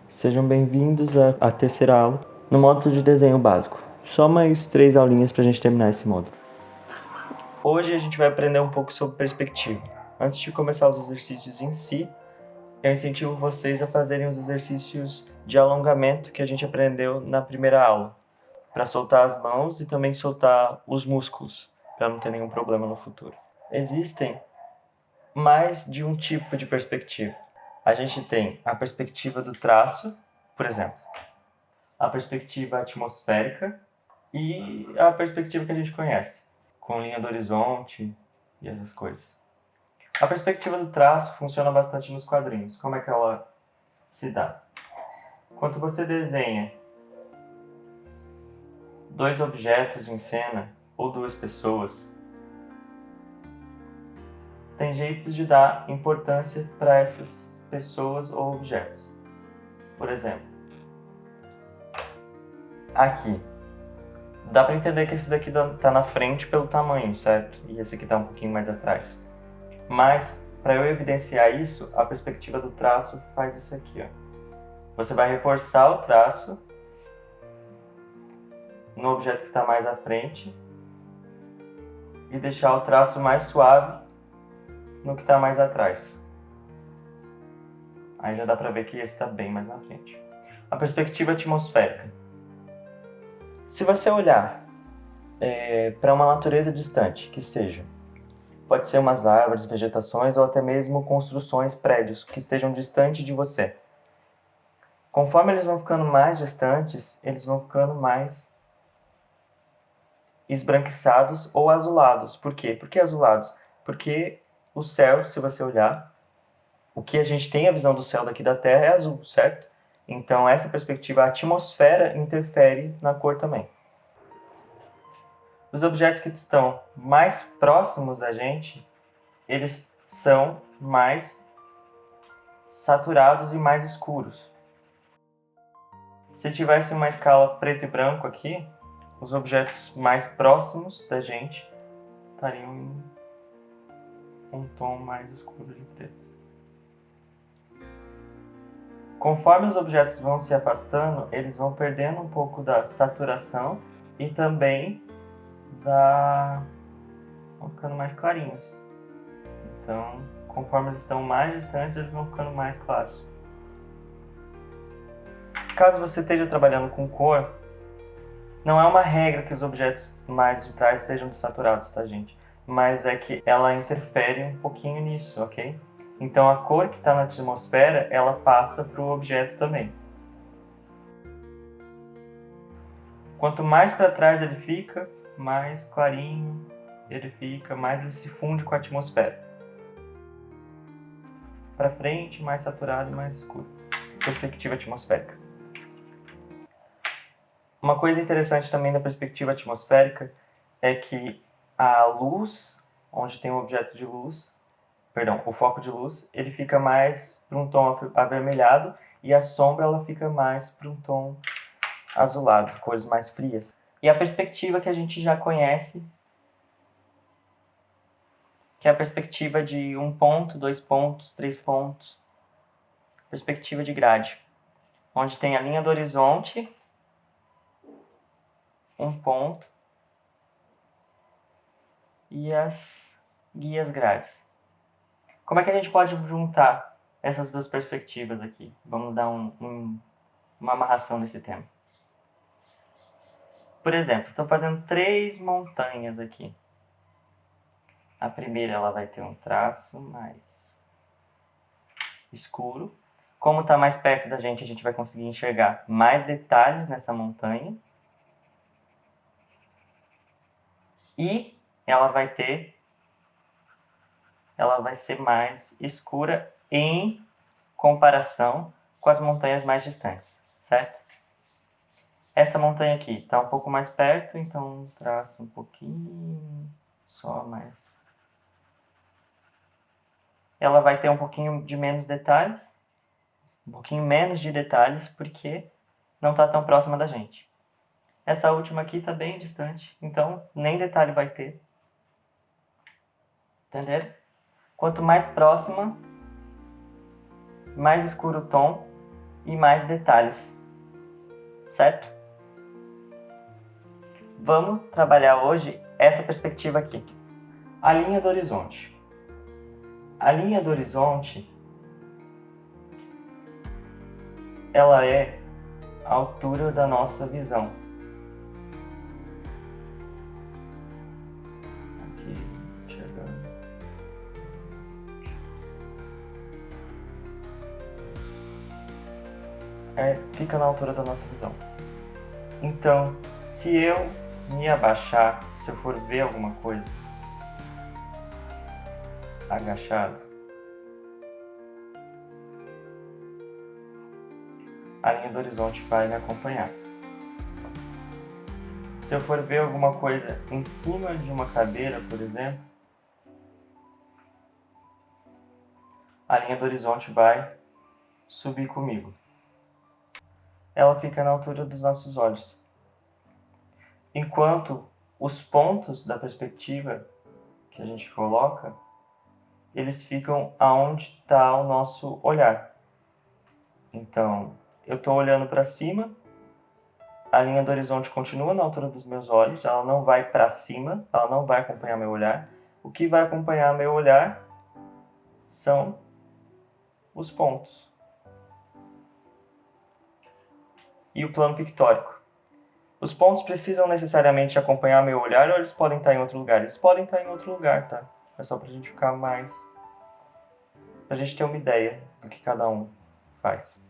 Sejam bem-vindos à terceira aula no módulo de desenho básico. Só mais 3 aulinhas para a gente terminar esse módulo. Hoje a gente vai aprender um pouco sobre perspectiva. Antes de começar os exercícios em si, eu incentivo vocês a fazerem os exercícios de alongamento que a gente aprendeu na primeira aula, para soltar as mãos e também soltar os músculos, para não ter nenhum problema no futuro. Existem mais de um tipo de perspectiva. A gente tem a perspectiva do traço, por exemplo, a perspectiva atmosférica e a perspectiva que a gente conhece, com linha do horizonte e essas coisas. A perspectiva do traço funciona bastante nos quadrinhos. Como é que ela se dá? Quando você desenha 2 objetos em cena ou 2 pessoas, tem jeitos de dar importância para essas pessoas ou objetos. Por exemplo, aqui, dá para entender que esse daqui está na frente pelo tamanho, certo? E esse aqui está um pouquinho mais atrás. Mas, para eu evidenciar isso, a perspectiva do traço faz isso aqui, ó. Você vai reforçar o traço no objeto que está mais à frente e deixar o traço mais suave no que está mais atrás. Aí já dá para ver que esse está bem mais na frente. A perspectiva atmosférica. Se você olhar para uma natureza distante, que seja, pode ser umas árvores, vegetações ou até mesmo construções, prédios que estejam distante de você. Conforme eles vão ficando mais distantes, eles vão ficando mais esbranquiçados ou azulados. Por quê? Por que azulados? Porque o céu, se você olhar, o que a gente tem a visão do céu daqui da Terra é azul, certo? Então essa perspectiva, a atmosfera interfere na cor também. Os objetos que estão mais próximos da gente, eles são mais saturados e mais escuros. Se tivesse uma escala preto e branco aqui, os objetos mais próximos da gente estariam em um tom mais escuro de preto. Conforme os objetos vão se afastando, eles vão perdendo um pouco da saturação e também vão ficando mais clarinhos. Então, conforme eles estão mais distantes, eles vão ficando mais claros. Caso você esteja trabalhando com cor, não é uma regra que os objetos mais de trás sejam desaturados, tá, gente? Mas é que ela interfere um pouquinho nisso, ok? Então a cor que está na atmosfera, ela passa para o objeto também. Quanto mais para trás ele fica, mais clarinho ele fica, mais ele se funde com a atmosfera. Para frente, mais saturado e mais escuro. Perspectiva atmosférica. Uma coisa interessante também da perspectiva atmosférica é que a luz, onde tem um objeto de luz, o foco de luz, ele fica mais para um tom avermelhado e a sombra ela fica mais para um tom azulado, cores mais frias. E a perspectiva que a gente já conhece, que é a perspectiva de 1 ponto, 2 pontos, 3 pontos, perspectiva de grade, onde tem a linha do horizonte, 1 ponto e as guias grades. Como é que a gente pode juntar essas duas perspectivas aqui? Vamos dar uma amarração nesse tema. Por exemplo, estou fazendo 3 montanhas aqui. A primeira ela vai ter um traço mais escuro. Como está mais perto da gente, a gente vai conseguir enxergar mais detalhes nessa montanha. E ela vai ser mais escura em comparação com as montanhas mais distantes, certo? Essa montanha aqui está um pouco mais perto, então traço um pouquinho, só mais. Ela vai ter um pouquinho de menos detalhes, um pouquinho menos de detalhes, porque não está tão próxima da gente. Essa última aqui está bem distante, então nem detalhe vai ter. Entenderam? Quanto mais próxima, mais escuro o tom e mais detalhes, certo? Vamos trabalhar hoje essa perspectiva aqui, a linha do horizonte. A linha do horizonte, ela é a altura da nossa visão. Aqui, enxergando. Fica na altura da nossa visão. Então, se eu me abaixar, se eu for ver alguma coisa agachado, a linha do horizonte vai me acompanhar. Se eu for ver alguma coisa em cima de uma cadeira, por exemplo, a linha do horizonte vai subir comigo. Ela fica na altura dos nossos olhos. Enquanto os pontos da perspectiva que a gente coloca, eles ficam aonde está o nosso olhar. Então, eu estou olhando para cima, a linha do horizonte continua na altura dos meus olhos, ela não vai para cima, ela não vai acompanhar meu olhar. O que vai acompanhar meu olhar são os pontos. E o plano pictórico. Os pontos precisam necessariamente acompanhar meu olhar ou eles podem estar em outro lugar? Eles podem estar em outro lugar, tá? É só pra gente ficar mais... pra gente ter uma ideia do que cada um faz.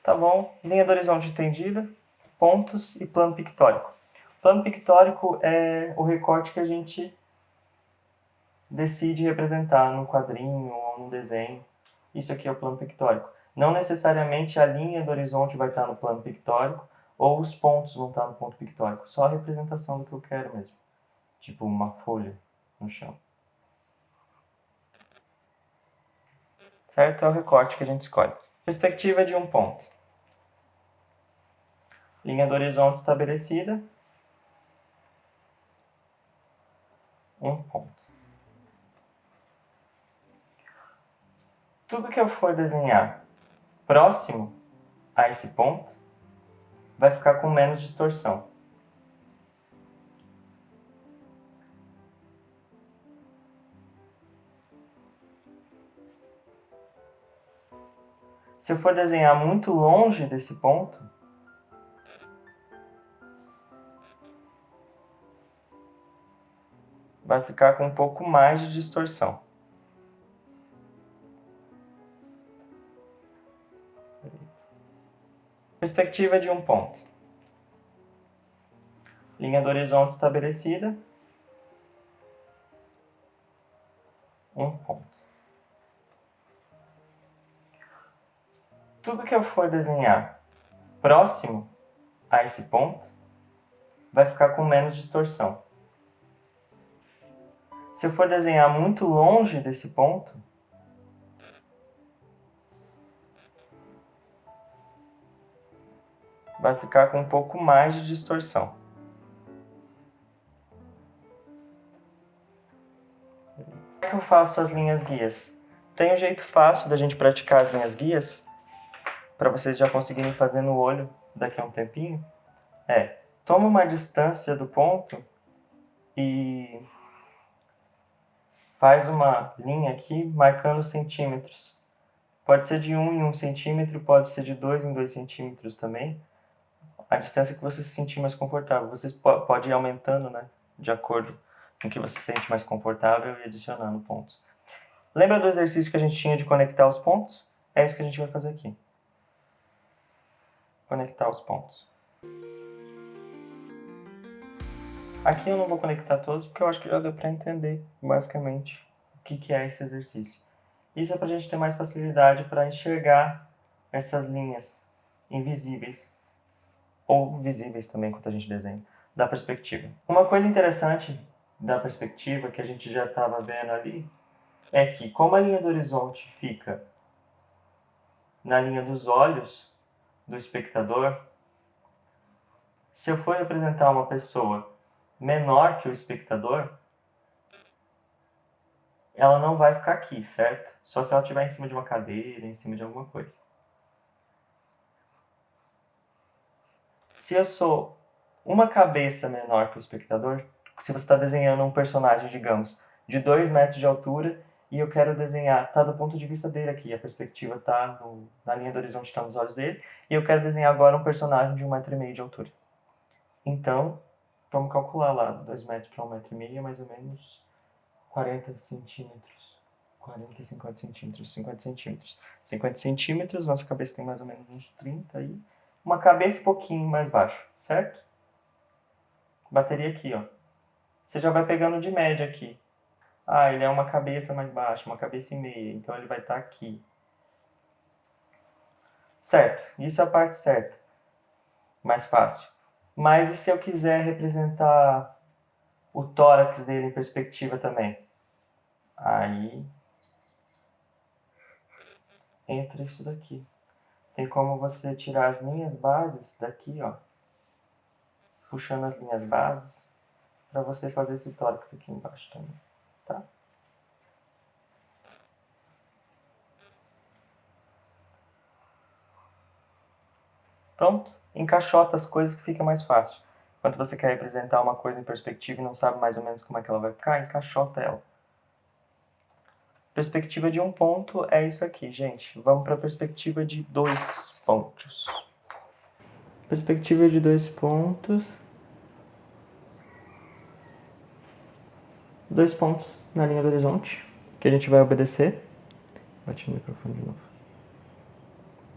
Tá bom, linha do horizonte entendida, pontos e plano pictórico. O plano pictórico é o recorte que a gente decide representar num quadrinho ou num desenho. Isso aqui é o plano pictórico. Não necessariamente a linha do horizonte vai estar no plano pictórico ou os pontos vão estar no ponto pictórico. Só a representação do que eu quero mesmo. Tipo uma folha no chão. Certo? É o recorte que a gente escolhe. Perspectiva de um ponto. Linha do horizonte estabelecida. Um ponto. Tudo que eu for desenhar próximo a esse ponto vai ficar com menos distorção. Se eu for desenhar muito longe desse ponto, vai ficar com um pouco mais de distorção. Perspectiva de um ponto. Linha do horizonte estabelecida. Um ponto. Tudo que eu for desenhar próximo a esse ponto vai ficar com menos distorção. Se eu for desenhar muito longe desse ponto, vai ficar com um pouco mais de distorção. Como é que eu faço as linhas guias? Tem um jeito fácil da gente praticar as linhas guias, para vocês já conseguirem fazer no olho daqui a um tempinho. Toma uma distância do ponto e faz uma linha aqui marcando centímetros. Pode ser de 1 em 1 centímetro, pode ser de 2 em 2 centímetros também. A distância que você se sentir mais confortável. Você pode ir aumentando, né? De acordo com que você se sente mais confortável e adicionando pontos. Lembra do exercício que a gente tinha de conectar os pontos? É isso que a gente vai fazer aqui. Conectar os pontos. Aqui eu não vou conectar todos, porque eu acho que já deu para entender, basicamente, o que é esse exercício. Isso é para a gente ter mais facilidade para enxergar essas linhas invisíveis, ou visíveis também, quando a gente desenha, da perspectiva. Uma coisa interessante da perspectiva, que a gente já estava vendo ali, é que como a linha do horizonte fica na linha dos olhos do espectador, se eu for representar uma pessoa menor que o espectador, ela não vai ficar aqui, certo? Só se ela estiver em cima de uma cadeira, em cima de alguma coisa. Se eu sou uma cabeça menor que o espectador, se você está desenhando um personagem, digamos, de 2 metros de altura, e eu quero desenhar, tá do ponto de vista dele aqui, a perspectiva tá na linha do horizonte, estão os olhos dele, e eu quero desenhar agora um personagem de 1,5 m de altura. Então, vamos calcular lá, 2 metros para 1,5 m é mais ou menos 40 centímetros. 40 e 50 centímetros, 50 centímetros. 50 centímetros, nossa cabeça tem mais ou menos uns 30 aí. Uma cabeça um pouquinho mais baixo, certo? Bateria aqui, ó. Você já vai pegando de média aqui. Ah, ele é uma cabeça mais baixa, uma cabeça e meia, então ele vai estar aqui. Certo, isso é a parte certa. Mais fácil. Mas e se eu quiser representar o tórax dele em perspectiva também? Aí entra isso daqui. Tem como você tirar as linhas bases daqui, ó. Puxando as linhas bases, para você fazer esse tórax aqui embaixo também, tá? Pronto, encaixota as coisas que fica mais fácil. Quando você quer representar uma coisa em perspectiva e não sabe mais ou menos como é que ela vai ficar, encaixota ela. Perspectiva de um ponto é isso aqui, gente. Vamos para a perspectiva de 2 pontos. Perspectiva de 2 pontos. 2 pontos na linha do horizonte, que a gente vai obedecer. Bati no microfone de novo.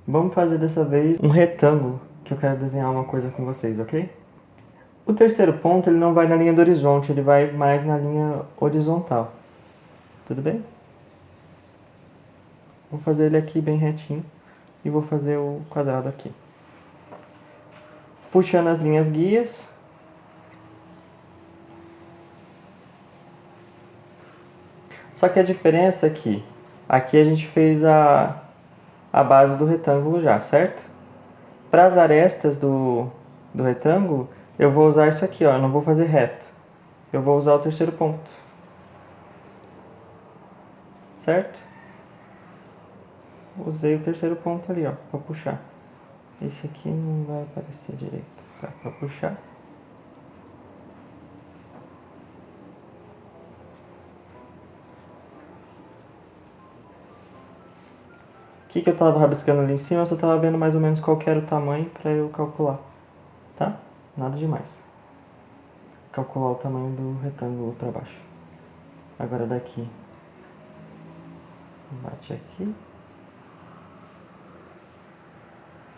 Vamos fazer dessa vez um retângulo, que eu quero desenhar uma coisa com vocês, ok? O terceiro ponto, ele não vai na linha do horizonte, ele vai mais na linha horizontal. Tudo bem? Vou fazer ele aqui bem retinho e vou fazer o quadrado aqui. Puxando as linhas guias. Só que a diferença é que aqui a gente fez a base do retângulo já, certo? Para as arestas do retângulo, eu vou usar isso aqui, ó, eu não vou fazer reto. Eu vou usar o terceiro ponto. Certo? Usei o terceiro ponto ali, ó, para puxar. Esse aqui não vai aparecer direito, tá? Para puxar. O que eu estava rabiscando ali em cima, eu só estava vendo mais ou menos qual era o tamanho para eu calcular, tá? Nada demais. Calcular o tamanho do retângulo para baixo. Agora daqui, bate aqui.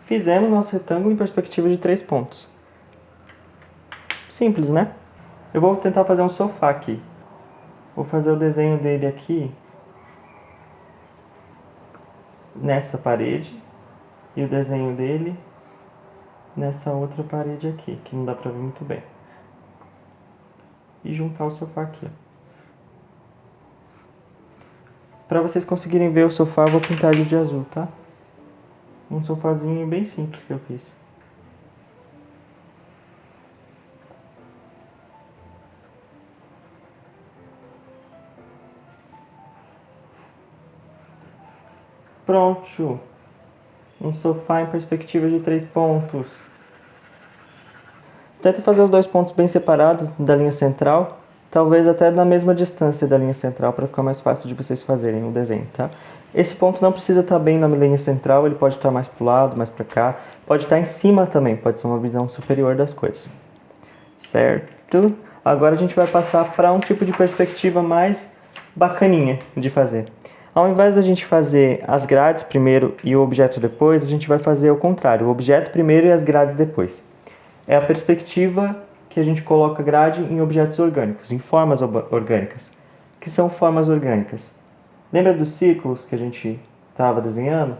Fizemos nosso retângulo em perspectiva de 3 pontos. Simples, né? Eu vou tentar fazer um sofá aqui. Vou fazer o desenho dele aqui nessa parede e o desenho dele nessa outra parede aqui, que não dá pra ver muito bem. E juntar o sofá aqui. Pra vocês conseguirem ver o sofá, eu vou pintar ele de azul, tá? Um sofazinho bem simples que eu fiz. Pronto! Um sofá em perspectiva de 3 pontos. Tenta fazer os 2 pontos bem separados da linha central, talvez até na mesma distância da linha central, para ficar mais fácil de vocês fazerem o desenho, tá? Esse ponto não precisa estar bem na linha central, ele pode estar mais para o lado, mais para cá, pode estar em cima também, pode ser uma visão superior das coisas. Certo? Agora a gente vai passar para um tipo de perspectiva mais bacaninha de fazer. Ao invés da gente fazer as grades primeiro e o objeto depois, a gente vai fazer o contrário, o objeto primeiro e as grades depois. É a perspectiva que a gente coloca grade em objetos orgânicos, em formas orgânicas. O que são formas orgânicas? Lembra dos círculos que a gente estava desenhando?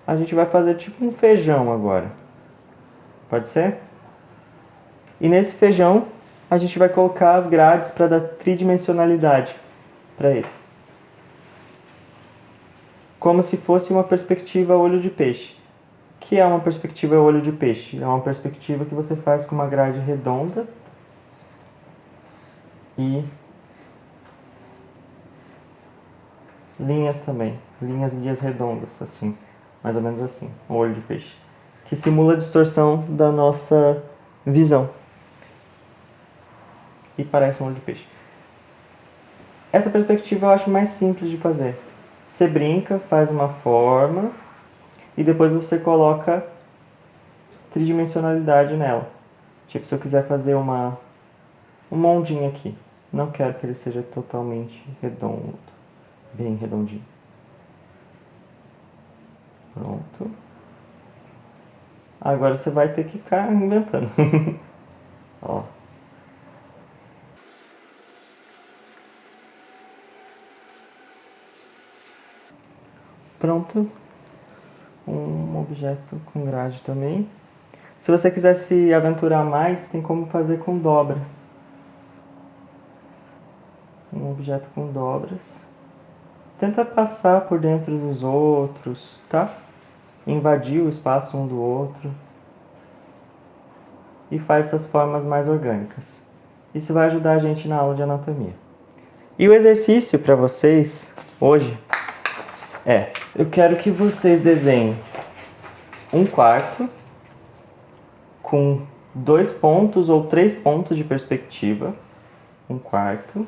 A gente vai fazer tipo um feijão agora. Pode ser? E nesse feijão, a gente vai colocar as grades para dar tridimensionalidade para ele. Como se fosse uma perspectiva olho de peixe. O que é uma perspectiva olho de peixe? É uma perspectiva que você faz com uma grade redonda e linhas também, linhas guias redondas, assim, mais ou menos assim, o olho de peixe, que simula a distorção da nossa visão e parece um olho de peixe. Essa perspectiva eu acho mais simples de fazer. Você brinca, faz uma forma e depois você coloca tridimensionalidade nela. Tipo, se eu quiser fazer um ondinho aqui, não quero que ele seja totalmente redondo, bem redondinho. Pronto. Agora você vai ter que ficar inventando. Ó. Pronto. Um objeto com grade também. Se você quiser se aventurar mais, tem como fazer com dobras. Um objeto com dobras. Tenta passar por dentro dos outros, tá? Invadir o espaço um do outro. E faz essas formas mais orgânicas. Isso vai ajudar a gente na aula de anatomia. E o exercício para vocês hoje eu quero que vocês desenhem um quarto com 2 pontos ou 3 pontos de perspectiva. Um quarto.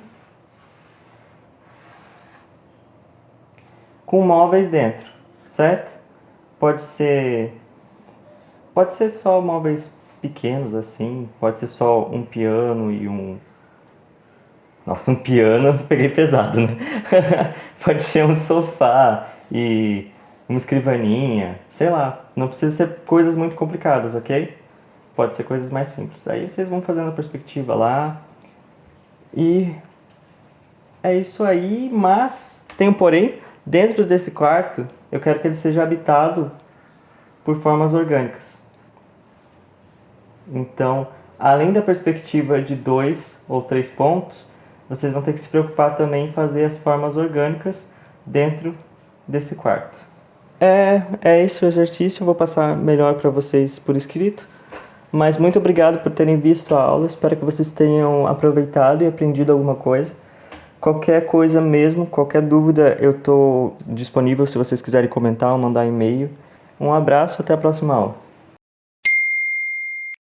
Com móveis dentro, certo? Pode ser só móveis pequenos assim, pode ser só um piano e um... Nossa, um piano, peguei pesado, né? Pode ser um sofá e uma escrivaninha, sei lá. Não precisa ser coisas muito complicadas, ok? Pode ser coisas mais simples. Aí vocês vão fazendo a perspectiva lá. E é isso aí, mas tem um porém. Dentro desse quarto, eu quero que ele seja habitado por formas orgânicas. Então, além da perspectiva de 2 ou 3 pontos, vocês vão ter que se preocupar também em fazer as formas orgânicas dentro desse quarto. É esse o exercício, eu vou passar melhor para vocês por escrito. Mas muito obrigado por terem visto a aula, espero que vocês tenham aproveitado e aprendido alguma coisa. Qualquer coisa mesmo, qualquer dúvida, eu estou disponível se vocês quiserem comentar ou mandar e-mail. Um abraço, até a próxima aula.